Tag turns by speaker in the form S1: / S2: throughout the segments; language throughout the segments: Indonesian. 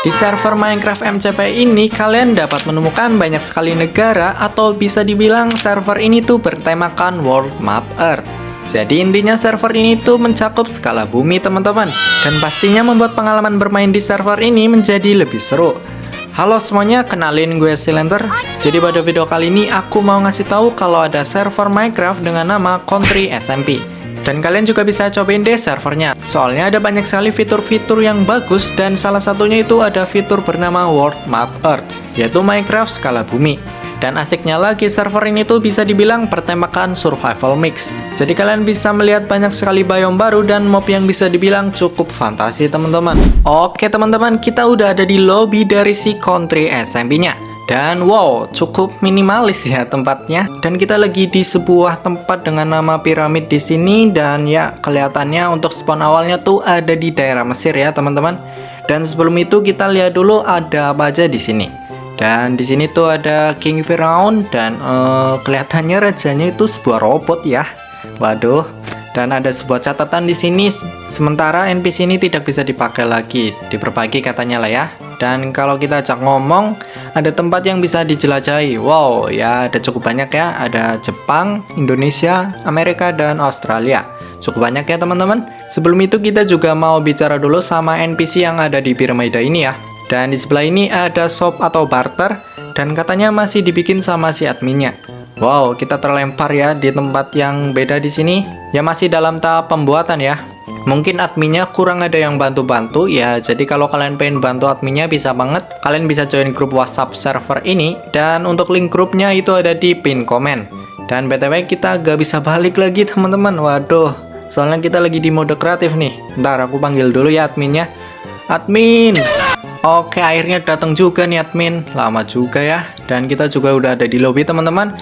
S1: Di server Minecraft MCP ini, kalian dapat menemukan banyak sekali negara atau bisa dibilang server ini tuh bertemakan World Map Earth. Jadi intinya server ini tuh mencakup skala bumi teman-teman. Dan pastinya membuat pengalaman bermain di server ini menjadi lebih seru. Halo semuanya, kenalin gue Silenter. Jadi pada video kali ini aku mau ngasih tahu kalau ada server Minecraft dengan nama Country SMP. Dan kalian juga bisa cobain deh servernya. Soalnya ada banyak sekali fitur-fitur yang bagus dan salah satunya itu ada fitur bernama World Map Earth, yaitu Minecraft skala bumi. Dan asiknya lagi server ini tuh bisa dibilang bertemakan survival mix. Jadi kalian bisa melihat banyak sekali biome baru dan mob yang bisa dibilang cukup fantasi teman-teman. Oke teman-teman, kita udah ada di lobby dari si Country SMP-nya. Dan wow, cukup minimalis ya tempatnya. Dan kita lagi di sebuah tempat dengan nama piramid di sini. Dan ya kelihatannya untuk spawn awalnya tuh ada di daerah Mesir ya teman-teman. Dan sebelum itu kita lihat dulu ada apa aja di sini. Dan di sini tuh ada King Firaun dan kelihatannya rajanya itu sebuah robot ya. Waduh. Dan ada sebuah catatan di sini. Sementara NPC ini tidak bisa dipakai lagi, diperbagi katanya lah ya. Dan kalau kita ajak ngomong, ada tempat yang bisa dijelajahi. Wow, ya ada cukup banyak ya. Ada Jepang, Indonesia, Amerika, dan Australia. Cukup banyak ya teman-teman. Sebelum itu kita juga mau bicara dulu sama NPC yang ada di piramida ini ya. Dan di sebelah ini ada shop atau barter. Dan katanya masih dibikin sama si adminnya. Wow, kita terlempar ya di tempat yang beda di sini. Ya masih dalam tahap pembuatan ya. Mungkin adminnya kurang ada yang bantu-bantu ya. Jadi kalau kalian pengen bantu adminnya bisa banget. Kalian bisa join grup WhatsApp server ini. Dan untuk link grupnya itu ada di pin komen. Dan BTW kita gak bisa balik lagi teman-teman. Waduh, soalnya kita lagi di mode kreatif nih. Ntar aku panggil dulu ya adminnya. Admin. Oke, akhirnya datang juga nih admin. Lama juga ya. Dan kita juga udah ada di lobby teman-teman.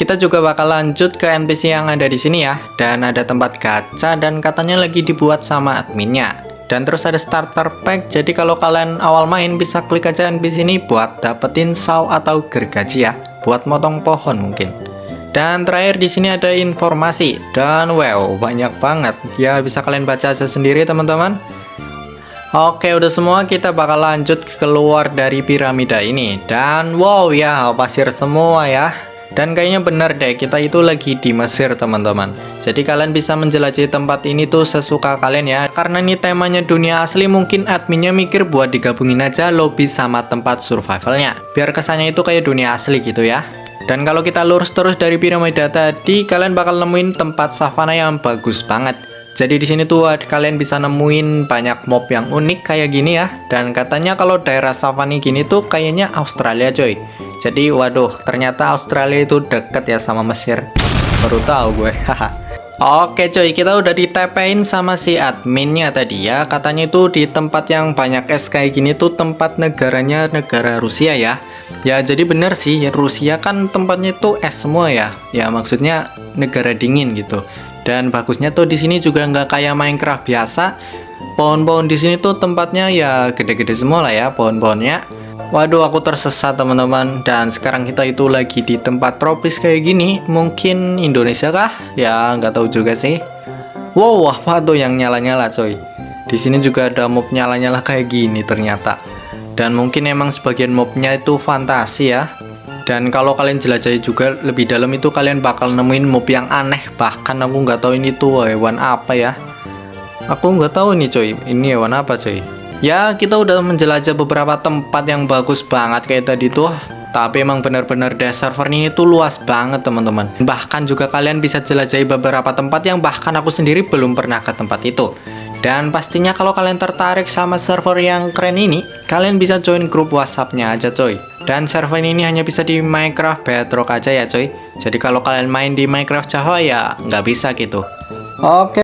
S1: Kita juga bakal lanjut ke NPC yang ada di sini ya. Dan ada tempat gacha dan katanya lagi dibuat sama adminnya. Dan terus ada starter pack. Jadi kalau kalian awal main bisa klik aja NPC ini buat dapetin saw atau gergaji ya. Buat motong pohon mungkin. Dan terakhir di sini ada informasi. Dan wow, banyak banget. Ya bisa kalian baca aja sendiri teman-teman. Oke, udah semua, kita bakal lanjut keluar dari piramida ini. Dan wow ya, pasir semua ya. Dan kayaknya benar deh, kita itu lagi di Mesir teman-teman. Jadi kalian bisa menjelajahi tempat ini tuh sesuka kalian ya. Karena ini temanya dunia asli, mungkin adminnya mikir buat digabungin aja lobby sama tempat survivalnya. Biar kesannya itu kayak dunia asli gitu ya. Dan kalau kita lurus terus dari piramida tadi, kalian bakal nemuin tempat savana yang bagus banget. Jadi di sini tuh kalian bisa nemuin banyak mob yang unik kayak gini ya. Dan katanya kalau daerah savana gini tuh kayaknya Australia coy. Jadi waduh, ternyata Australia itu deket ya sama Mesir. Baru tahu gue. Oke coy, kita udah ditepein sama si adminnya tadi ya. Katanya itu di tempat yang banyak es kayak gini tuh tempat negaranya negara Rusia ya. Ya jadi bener sih, ya, Rusia kan tempatnya tuh es semua ya. Ya maksudnya negara dingin gitu. Dan bagusnya tuh di sini juga nggak kayak Minecraft biasa. Pohon-pohon di sini tuh tempatnya ya gede-gede semua lah ya pohon-pohonnya. Waduh, aku tersesat teman-teman. Dan sekarang kita itu lagi di tempat tropis kayak gini. Mungkin Indonesia kah? Ya nggak tahu juga sih. Wow, apa tuh yang nyala-nyala coy? Di sini juga ada mob nyala-nyala kayak gini ternyata. Dan mungkin emang sebagian mobnya itu fantasi ya. Dan kalau kalian jelajahi juga lebih dalam itu kalian bakal nemuin mob yang aneh. Bahkan aku nggak tahu ini tuh hewan apa ya. Aku nggak tahu nih coy, ini hewan apa coy. Ya kita udah menjelajah beberapa tempat yang bagus banget kayak tadi tuh. Tapi emang benar-benar deh server ini tuh luas banget teman-teman. Bahkan juga kalian bisa jelajahi beberapa tempat yang bahkan aku sendiri belum pernah ke tempat itu. Dan pastinya kalau kalian tertarik sama server yang keren ini, kalian bisa join grup WhatsApp-nya aja coy. Dan server ini hanya bisa di Minecraft Bedrock aja ya coy. Jadi kalau kalian main di Minecraft Java ya nggak bisa gitu. Oke.